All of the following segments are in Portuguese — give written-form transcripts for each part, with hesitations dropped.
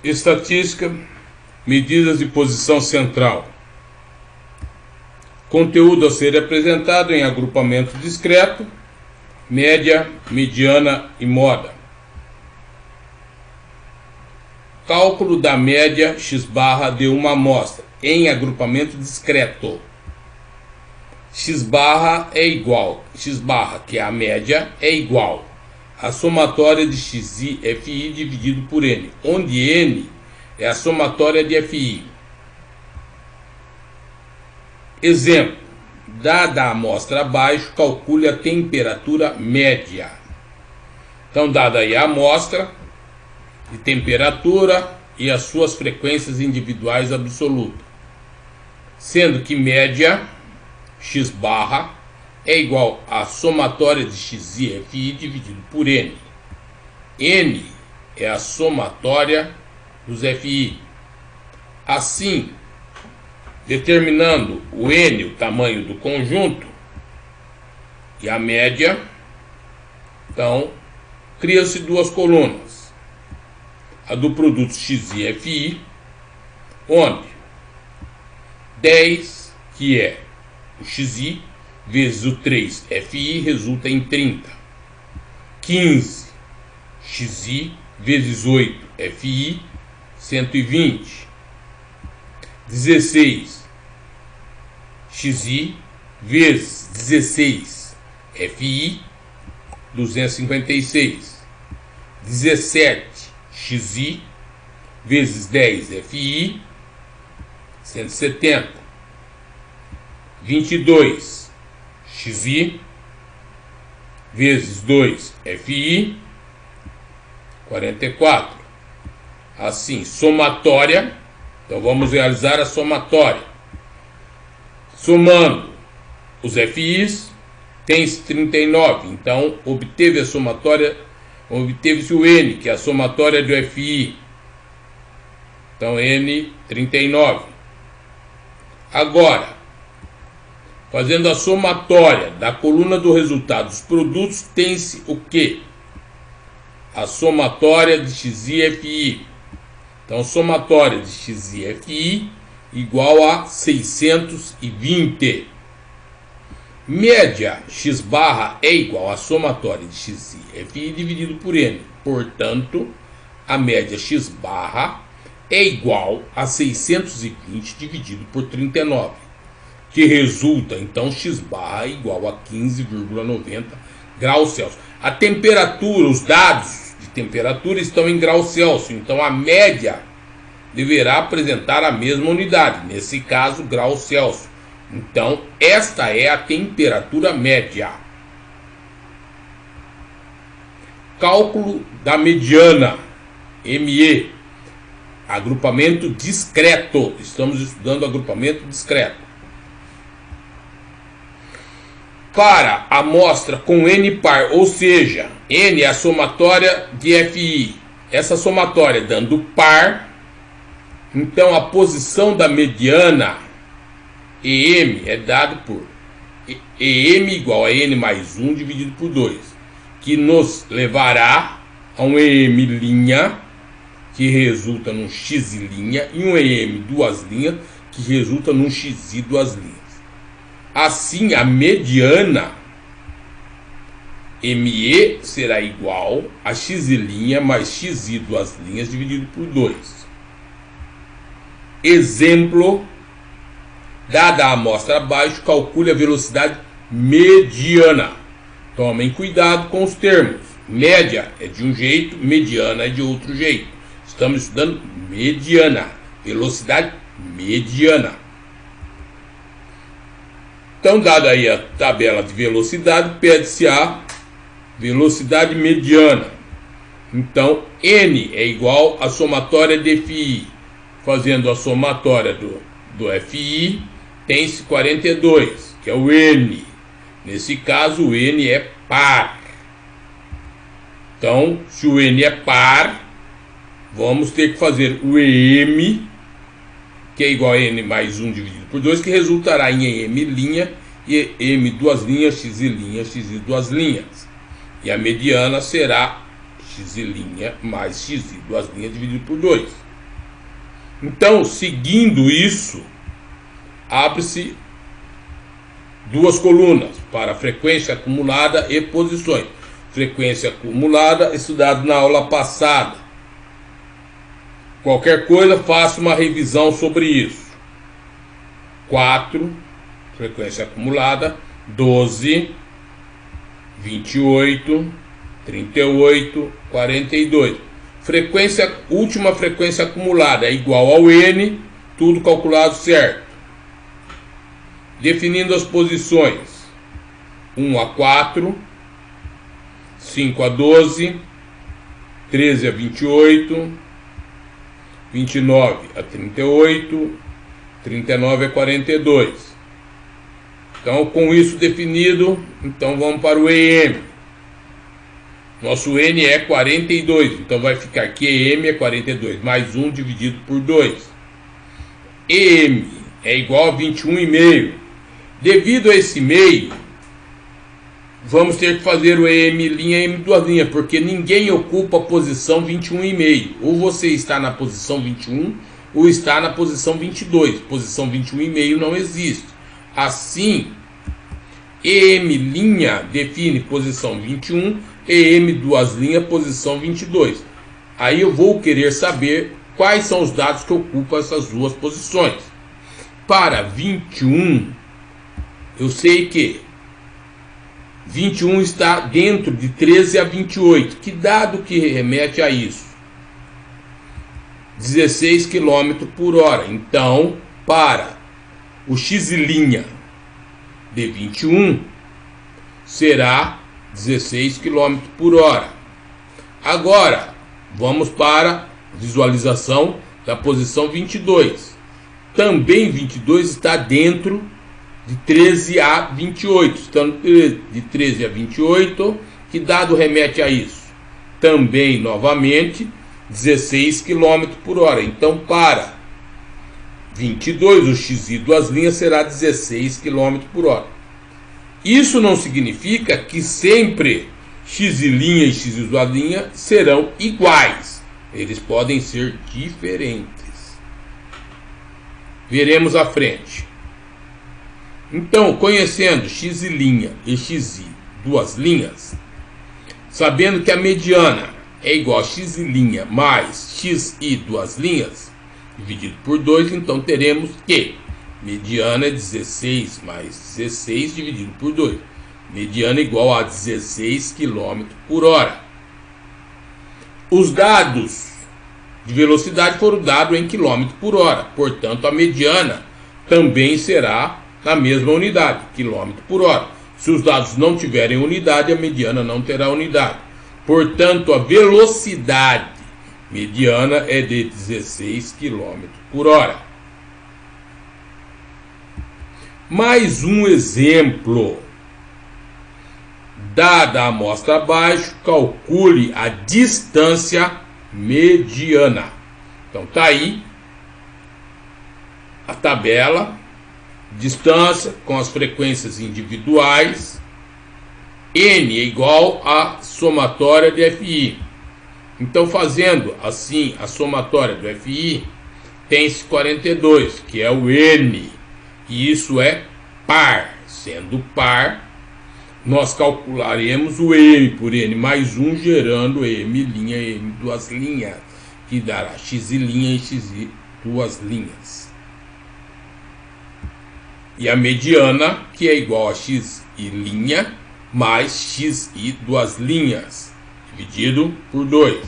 Estatística, medidas de posição central. Conteúdo a ser apresentado em agrupamento discreto, média, mediana e moda. Cálculo da média x-barra de uma amostra em agrupamento discreto. X-barra é igual, x-barra, que é a média, é igual a somatória de xi fi dividido por n, onde n é a somatória de fi. Exemplo: dada a amostra abaixo, calcule a temperatura média. Então, dada aí a amostra de temperatura e as suas frequências individuais absolutas, sendo que média x-barra é igual a somatória de xi fi dividido por n. N é a somatória dos fi. Assim, determinando o n, o tamanho do conjunto, e a média, então, cria-se duas colunas. A do produto xi fi, onde 10, que é o xi, vezes o 3 fi, resulta em 30. 15, xi, vezes 8 fi, 120. 16, xi, vezes 16 fi, 256. 17, xi, vezes 10 fi, 170. 22, xi, vezes 2 fi, 44. Assim, somatória. Então vamos realizar a somatória. Somando os FIs, tem-se 39. Então obteve a somatória, obteve-se o N, que é a somatória do FI. Então N, 39. Agora, fazendo a somatória da coluna do resultado dos produtos, tem-se o quê? A somatória de xi fi. Então, somatória de xi fi igual a 620. Média x-barra é igual a somatória de xi fi dividido por n. Portanto, a média x-barra é igual a 620 dividido por 39, que resulta, então, x-barra igual a 15,90 graus Celsius. A temperatura, os dados de temperatura estão em graus Celsius, então a média deverá apresentar a mesma unidade, nesse caso, graus Celsius. Então, esta é a temperatura média. Cálculo da mediana, ME. Agrupamento discreto. Estamos estudando agrupamento discreto. Para a amostra com n par, ou seja, n é a somatória de fi. Essa somatória dando par, então a posição da mediana EM é dado por EM igual a n mais 1 dividido por 2, que nos levará a um EM', que resulta num x' e um EM duas linhas, que resulta num xi duas linhas. Assim, a mediana ME será igual a x' mais xi duas linhas dividido por 2. Exemplo: dada a amostra abaixo, calcule a velocidade mediana. Tomem cuidado com os termos. Média é de um jeito, mediana é de outro jeito. Estamos estudando mediana, velocidade mediana. Então, dada aí a tabela de velocidade, pede-se a velocidade mediana. Então, N é igual à somatória de FI. Fazendo a somatória do FI, tem-se 42, que é o N. Nesse caso, o N é par. Então, se o N é par, vamos ter que fazer o EM, que é igual a N mais 1 dividido por 2, que resultará em EM' e M duas linhas, xi duas linhas. E a mediana será x' mais x duas linhas dividido por 2. Então, seguindo isso, abre-se duas colunas para frequência acumulada e posições. Frequência acumulada, estudado na aula passada. Qualquer coisa, faça uma revisão sobre isso. 4, frequência acumulada, 12, 28, 38, 42. Última frequência acumulada é igual ao N, tudo calculado certo. Definindo as posições: 1 a 4, 5 a 12, 13 a 28, 29 a 38, 39 a 42. Então, com isso definido, então vamos para o EM. Nosso N é 42, então vai ficar que EM é 42, mais 1 dividido por 2. EM é igual a 21,5. Devido a esse meio, vamos ter que fazer o EM' e M2', porque ninguém ocupa a posição 21,5. Ou você está na posição 21, ou está na posição 22. Posição 21,5 não existe. Assim, EM' define posição 21, EM', posição 22. Aí eu vou querer saber quais são os dados que ocupam essas duas posições. Para 21, eu sei que 21 está dentro de 13 a 28. Que dado que remete a isso? 16 km por hora. Então, para o x' de 21 será 16 km por hora. Agora, vamos para visualização da posição 22. Também 22 está dentro de 13 a 28. Estando de 13 a 28, que dado remete a isso? Também, novamente, 16 km por hora. Então, para 22, o x' será 16 km por hora. Isso não significa que sempre x' e x' serão iguais. Eles podem ser diferentes. Veremos à frente. Então, conhecendo x' e xi, duas linhas, sabendo que a mediana é igual a x' mais xi, duas linhas, dividido por 2, então teremos que mediana é 16 mais 16 dividido por 2. Mediana igual a 16 km por hora. Os dados de velocidade foram dados em km por hora. Portanto, a mediana também será na mesma unidade, km por hora. Se os dados não tiverem unidade, a mediana não terá unidade. Portanto, a velocidade mediana é de 16 km por hora. Mais um exemplo. Dada a amostra abaixo, calcule a distância mediana. Então tá aí a tabela, distância com as frequências individuais. N é igual à somatória de FI. Então, fazendo assim a somatória do FI, tem-se 42, que é o N. E isso é par. Sendo par, nós calcularemos o M por N mais 1, gerando M', M duas linhas, que dará x' e xi duas linhas. E a mediana, que é igual a x' mais xi duas linhas, dividido por 2.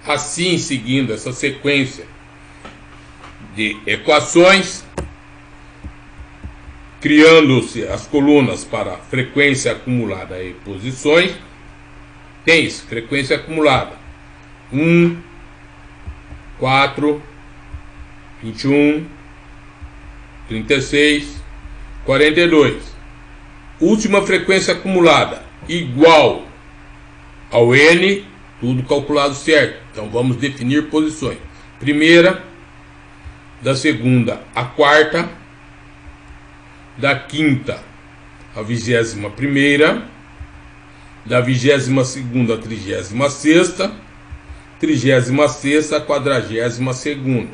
Assim, seguindo essa sequência de equações, criando-se as colunas para frequência acumulada e posições, tem-se frequência acumulada 1, 4, 21, 36, 42. Última frequência acumulada igual ao N, tudo calculado certo. Então vamos definir posições. Primeira, da segunda à quarta, da quinta à 21ª, da 22ª à 36ª, 36ª à 42ª.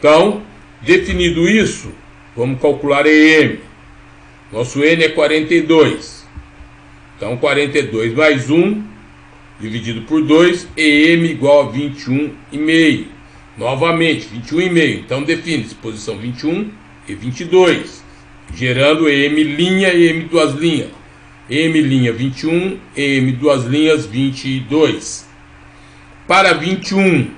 Então, definido isso, vamos calcular EM. Nosso N é 42. Então, 42 mais 1 dividido por 2, EM igual a 21,5. Novamente, 21,5. Então, define-se posição 21 e 22, gerando EM' e EM duas linhas. EM' 21, EM duas linhas 22. Para 21,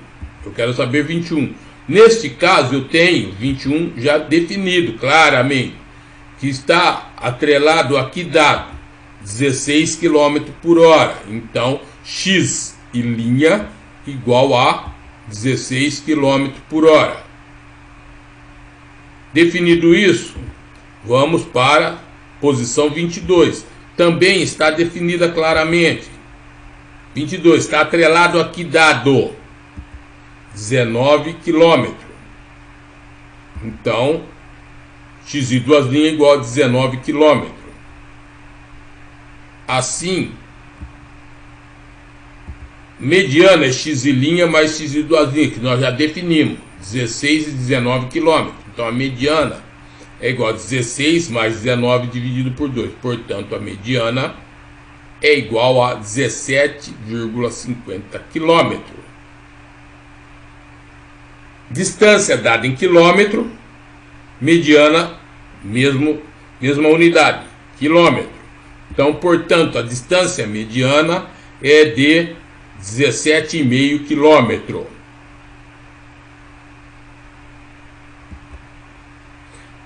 eu quero saber 21. Neste caso, eu tenho 21 já definido claramente, que está atrelado a que dado? 16 km por hora. Então, X e linha igual a 16 km por hora. Definido isso, vamos para posição 22. Também está definida claramente. 22 está atrelado a que dado? 19 km. Então, X e duas linhas igual a 19 km. Assim, mediana é X e linha mais X e duas linhas, que nós já definimos, 16 e 19 km. Então, a mediana é igual a 16 mais 19 dividido por 2. Portanto, a mediana é igual a 17,50 km. Distância dada em quilômetro, mediana, mesma unidade, quilômetro. Então, portanto, a distância mediana é de 17,5 km.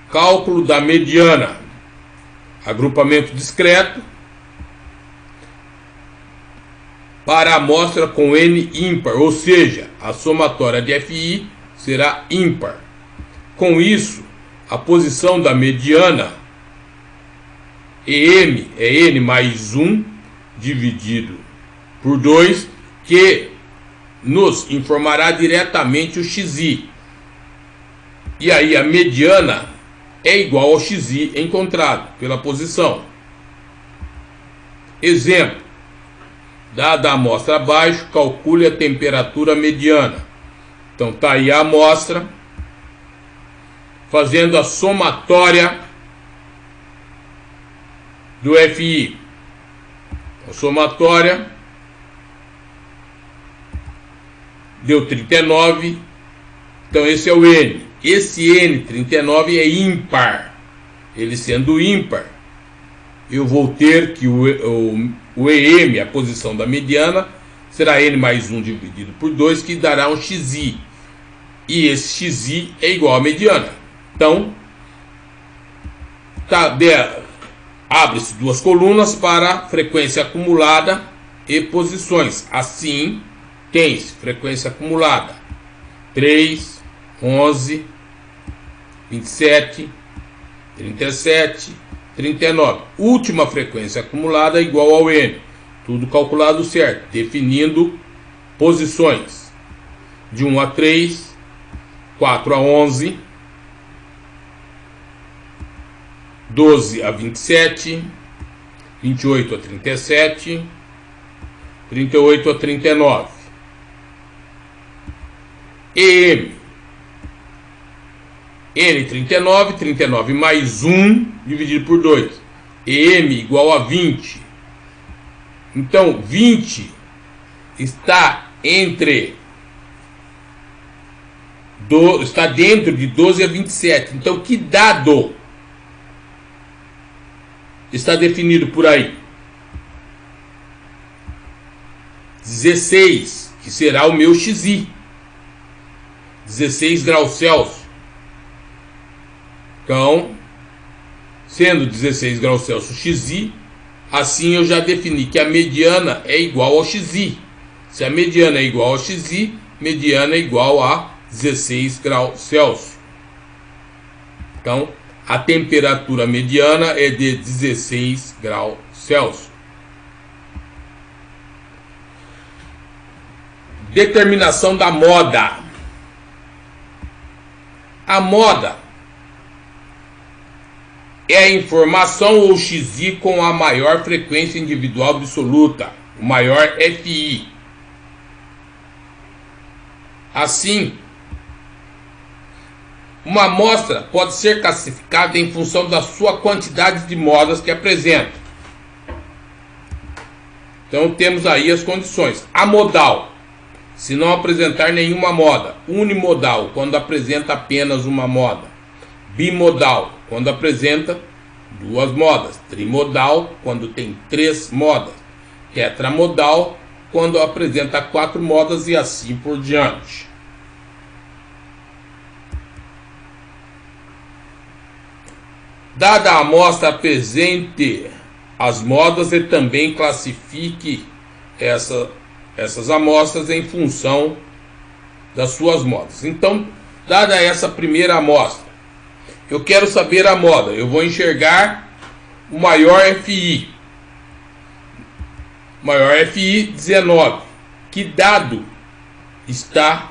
Cálculo da mediana. Agrupamento discreto para a amostra com N ímpar, ou seja, a somatória de FI será ímpar. Com isso, a posição da mediana EM é N mais 1 dividido por 2, que nos informará diretamente o XI. E aí a mediana é igual ao XI encontrado pela posição. Exemplo: dada a amostra abaixo, calcule a temperatura mediana. Então está aí a amostra, fazendo a somatória do FI. A somatória deu 39. Então esse é o N. Esse N39 é ímpar. Ele sendo ímpar, eu vou ter que o EM, a posição da mediana, será N mais 1 dividido por 2, que dará um XI. E esse XI é igual à mediana. Então, abre-se duas colunas para frequência acumulada e posições. Assim, tem-se frequência acumulada 3, 11, 27, 37, 39. Última frequência acumulada igual ao N. Tudo calculado certo, definindo posições de 1 a 3, 4 a 11, 12 a 27, 28 a 37, 38 a 39. EM N39, 39 mais 1 dividido por 2. EM igual a 20. Então, 20 está dentro de 12 a 27. Então, que dado está definido por aí? 16, que será o meu XI. 16 graus Celsius. Então, sendo 16 graus Celsius XI, assim eu já defini que a mediana é igual ao XI. Se a mediana é igual ao XI, mediana é igual a 16 graus Celsius. Então, a temperatura mediana é de 16 graus Celsius. Determinação da moda. A moda é a informação ou XI com a maior frequência individual absoluta, o maior FI. Assim, Uma amostra pode ser classificada em função da sua quantidade de modas que apresenta. Então temos aí as condições. Amodal, se não apresentar nenhuma moda. Unimodal, quando apresenta apenas uma moda. Bimodal, quando apresenta duas modas. Trimodal, quando tem 3 modas. Tetramodal, quando apresenta 4 modas e assim por diante. Dada a amostra, apresente as modas e também classifique essas amostras em função das suas modas. Então, dada essa primeira amostra, eu quero saber a moda. Eu vou enxergar o maior FI. Maior FI 19. Que dado está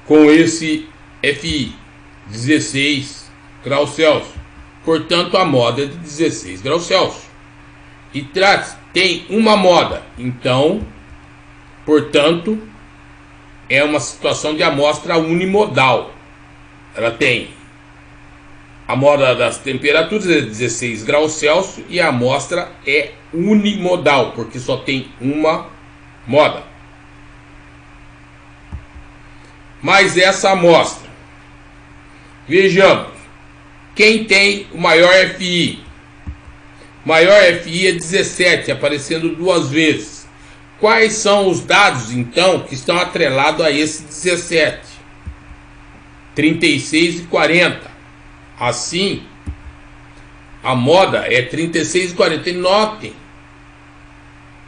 com esse FI? 16 graus Celsius. Portanto, a moda é de 16 graus Celsius. E tem uma moda. Então, portanto, é uma situação de amostra unimodal. Ela tem a moda das temperaturas é 16 graus Celsius e a amostra é unimodal, porque só tem uma moda. Mas essa amostra, vejamos, quem tem o maior FI? Maior FI é 17, aparecendo 2 vezes. Quais são os dados, então, que estão atrelados a esse 17? 36 e 40. Assim, a moda é 36 e 40. E notem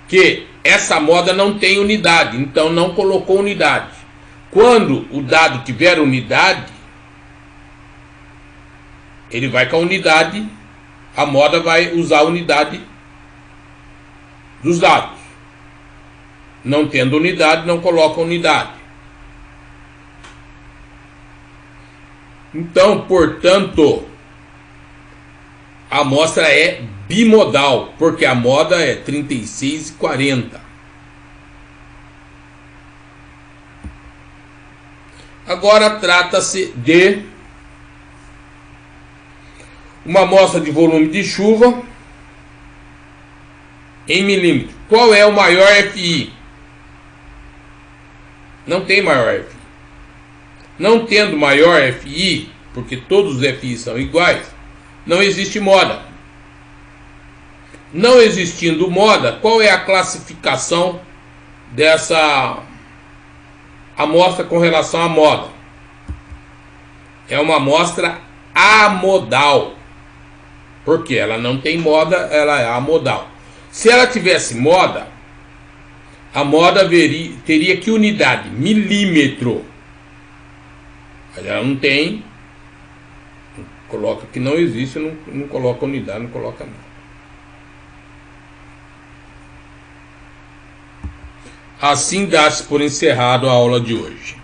que essa moda não tem unidade, então não colocou unidade. Quando o dado tiver unidade, ele vai com a unidade, a moda vai usar a unidade dos dados. Não tendo unidade, não coloca unidade. Então, portanto, a amostra é bimodal, porque a moda é 36 e 40. Agora trata-se de uma amostra de volume de chuva em milímetros. Qual é o maior FI? Não tem maior FI. Não tendo maior FI, porque todos os FI são iguais, não existe moda. Não existindo moda, qual é a classificação dessa amostra com relação à moda? É uma amostra amodal. Porque ela não tem moda, ela é amodal. Se ela tivesse moda, a moda teria que unidade? Milímetro. Mas ela não tem. Coloca que não existe, não coloca unidade, não coloca nada. Assim dá-se por encerrado a aula de hoje.